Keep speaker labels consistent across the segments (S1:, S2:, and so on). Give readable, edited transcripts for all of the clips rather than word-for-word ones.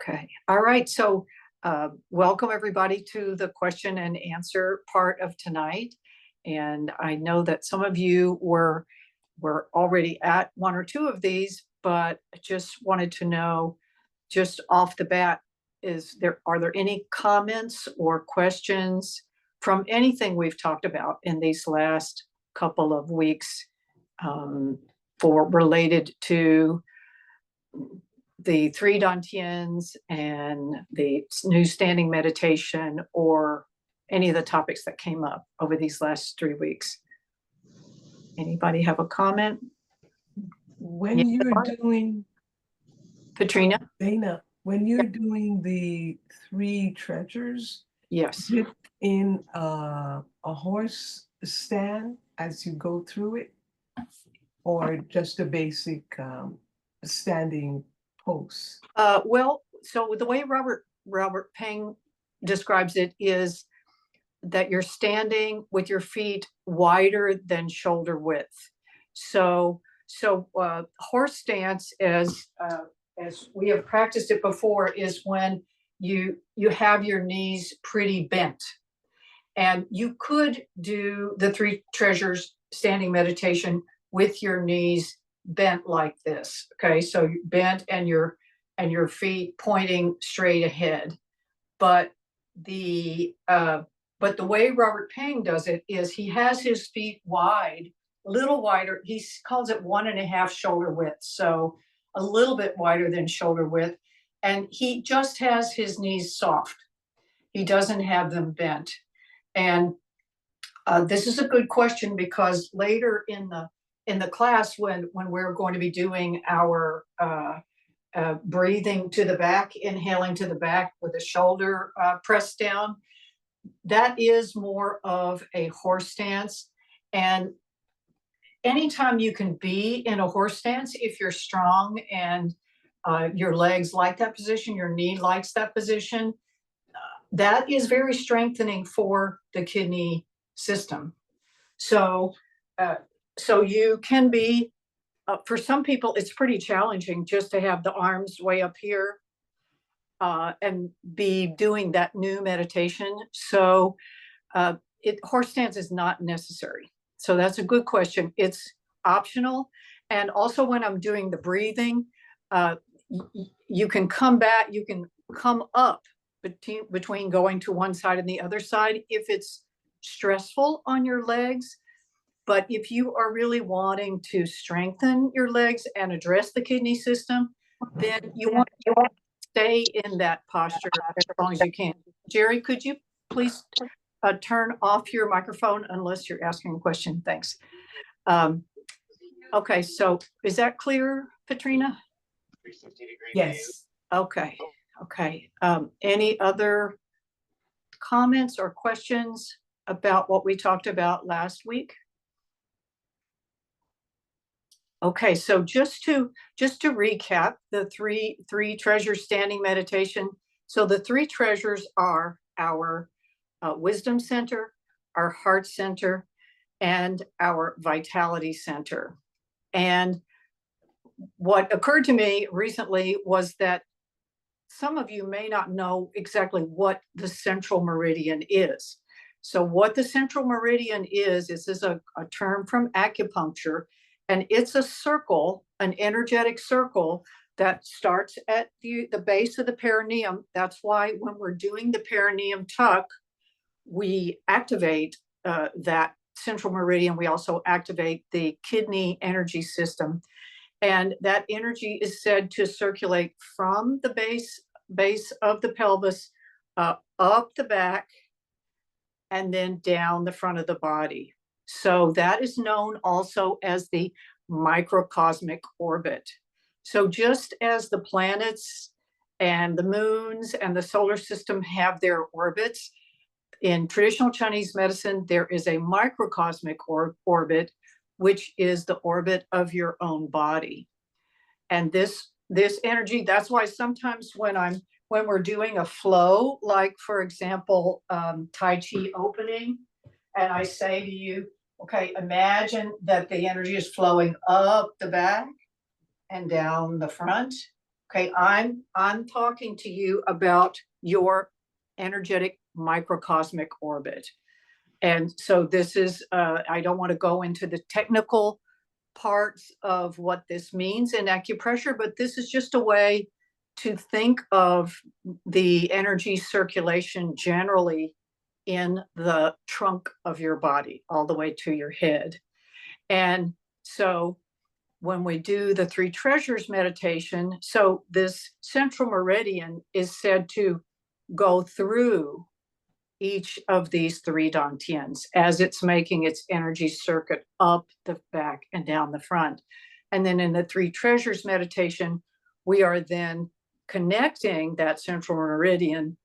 S1: Okay. All right. So, welcome everybody to the question and answer part of tonight. And I know that some of you were already at one or two of these, but I just wanted to know, just off the bat, are there any comments or questions from anything we've talked about in these last couple of weeks, for related to the three dantians and the new standing meditation, or any of the topics that came up over these last 3 weeks? Anybody have a comment?
S2: When
S1: Yeah,
S2: you're doing,
S1: Katrina?
S2: Dana, when you're doing the three treasures,
S1: Yes.
S2: is it in a horse stand as you go through it, or just a basic standing pose?
S1: Well, so the way Robert Peng describes it is that you're standing with your feet wider than shoulder width. So horse stance, as we have practiced it before, is when you have your knees pretty bent, and you could do the three treasures standing meditation with your knees bent like this. Okay, so you're bent and your feet pointing straight ahead. But the way Robert Peng does it is he has his feet wide, a little wider. He calls it 1.5 shoulder width, so a little bit wider than shoulder width, and he just has his knees soft. He doesn't have them bent. And this is a good question, because later in the class, when we're going to be doing our breathing to the back, inhaling to the back with the shoulder pressed down, that is more of a horse stance. And anytime you can be in a horse stance, if you're strong and your legs like that position, your knee likes that position, that is very strengthening for the kidney system. So you can be, for some people, it's pretty challenging just to have the arms way up here and be doing that new meditation. So horse stance is not necessary. So that's a good question. It's optional. And also, when I'm doing the breathing, you can come back, you can come up between going to one side and the other side if it's stressful on your legs. But if you are really wanting to strengthen your legs and address the kidney system, then you want to stay in that posture as long as you can. Jerry, could you please turn off your microphone unless you're asking a question? Thanks. Okay, so is that clear, Katrina?
S2: Yes.
S1: Okay. Any other comments or questions about what we talked about last week? Okay, so just to recap the three treasures standing meditation. So the three treasures are our wisdom center, our heart center, and our vitality center. And what occurred to me recently was that some of you may not know exactly what the Central Meridian is. So what the Central Meridian is a term from acupuncture, and it's a circle, an energetic circle that starts at the base of the perineum. That's why when we're doing the perineum tuck, we activate that Central Meridian. We also activate the kidney energy system. And that energy is said to circulate from the base of the pelvis up the back and then down the front of the body. So that is known also as the microcosmic orbit. So just as the planets and the moons and the solar system have their orbits, in traditional Chinese medicine, there is a microcosmic orbit, which is the orbit of your own body. And this energy, that's why sometimes when we're doing a flow, like for example, Tai Chi opening, and I say to you, okay, imagine that the energy is flowing up the back and down the front Okay, I'm talking to you about your energetic microcosmic orbit. And so this is, I don't want to go into the technical parts of what this means in acupressure, but this is just a way to think of the energy circulation generally in the trunk of your body, all the way to your head. And so when we do the three treasures meditation, so this central meridian is said to go through each of these three dantians as it's making its energy circuit up the back and down the front. And then in the three treasures meditation, we are then connecting that central meridian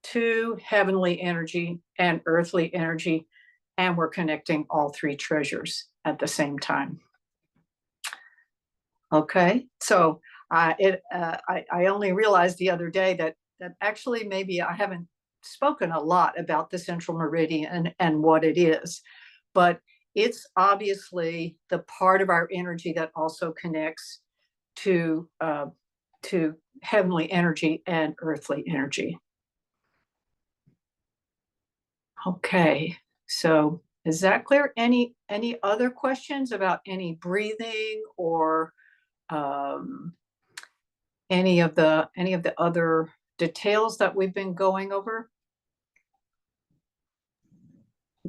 S1: to heavenly energy and earthly energy, and we're connecting all three treasures at the same time. Okay, so I only realized the other day that actually maybe I haven't spoken a lot about the central meridian and what it is, but it's obviously the part of our energy that also connects to heavenly energy and earthly energy. Okay, so is that clear? Any other questions about any breathing or any of the other details that we've been going over?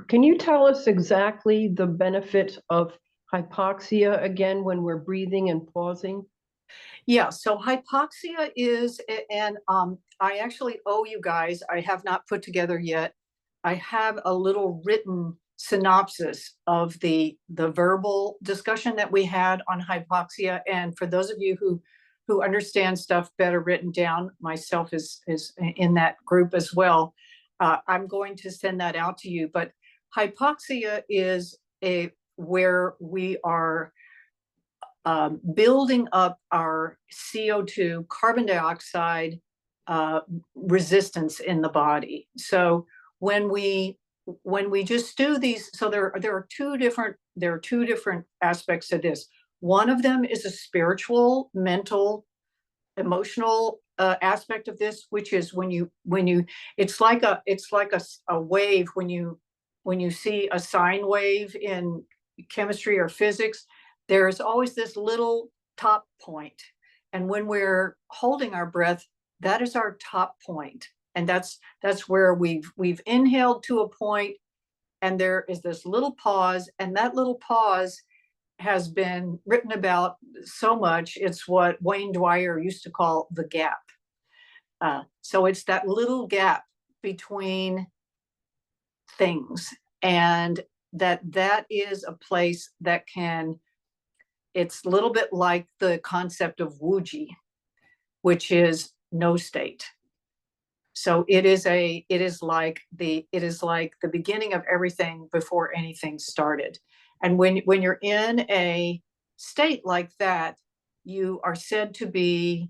S3: Can you tell us exactly the benefit of hypoxia again when we're breathing and pausing?
S1: Yeah, so hypoxia is, and I actually owe you guys, I have not put together yet, I have a little written synopsis of the verbal discussion that we had on hypoxia. And for those of you who understand stuff better written down, myself is in that group as well. I'm going to send that out to you. But hypoxia is where we are building up our CO2, carbon dioxide resistance in the body. So when we just do these, so there are two different aspects of this. One of them is a spiritual, mental, emotional aspect of this, which is when you it's like a wave when you see a sine wave in chemistry or physics. There's always this little top point, and when we're holding our breath, that is our top point, and that's where we've inhaled to a point, and there is this little pause, and that little pause has been written about so much. It's what Wayne Dwyer used to call the gap. So it's that little gap between things, and that is a place that can, it's a little bit like the concept of Wuji, which is no state. So it is like the beginning of everything before anything started. And when you're in a state like that, you are said to be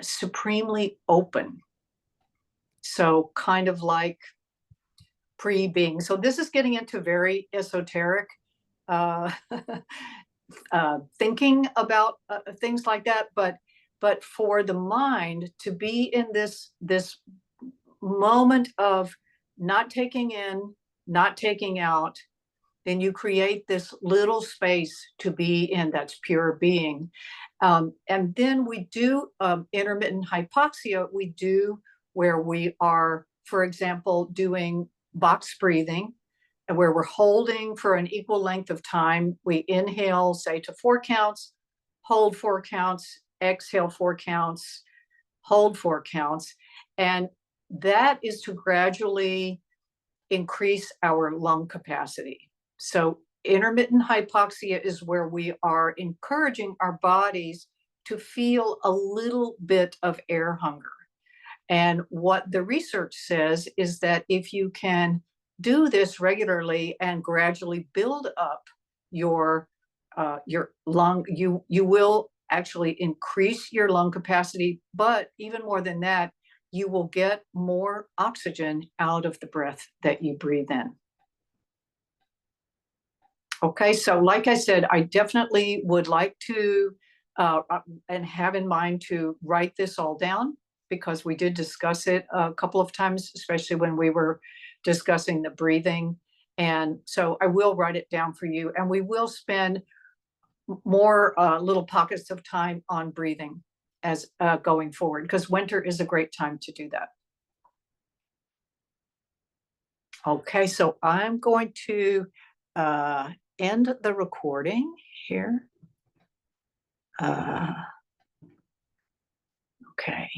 S1: supremely open. So kind of like pre-being. So this is getting into very esoteric uh, thinking about things like that. But for the mind to be in this moment of not taking in, not taking out, then you create this little space to be in that's pure being. And then we do intermittent hypoxia, we do where we are, for example, doing box breathing, and where we're holding for an equal length of time. We inhale, say, to 4 counts, hold 4 counts, exhale 4 counts, hold 4 counts. And that is to gradually increase our lung capacity. So intermittent hypoxia is where we are encouraging our bodies to feel a little bit of air hunger. And what the research says is that if you can do this regularly and gradually build up your lung, you will actually increase your lung capacity. But even more than that, you will get more oxygen out of the breath that you breathe in. Okay, so like I said, I definitely would like to and have in mind to write this all down, because we did discuss it a couple of times, especially when we were discussing the breathing. And so I will write it down for you, and we will spend more little pockets of time on breathing as going forward, because winter is a great time to do that. Okay, so I'm going to end the recording here. Okay.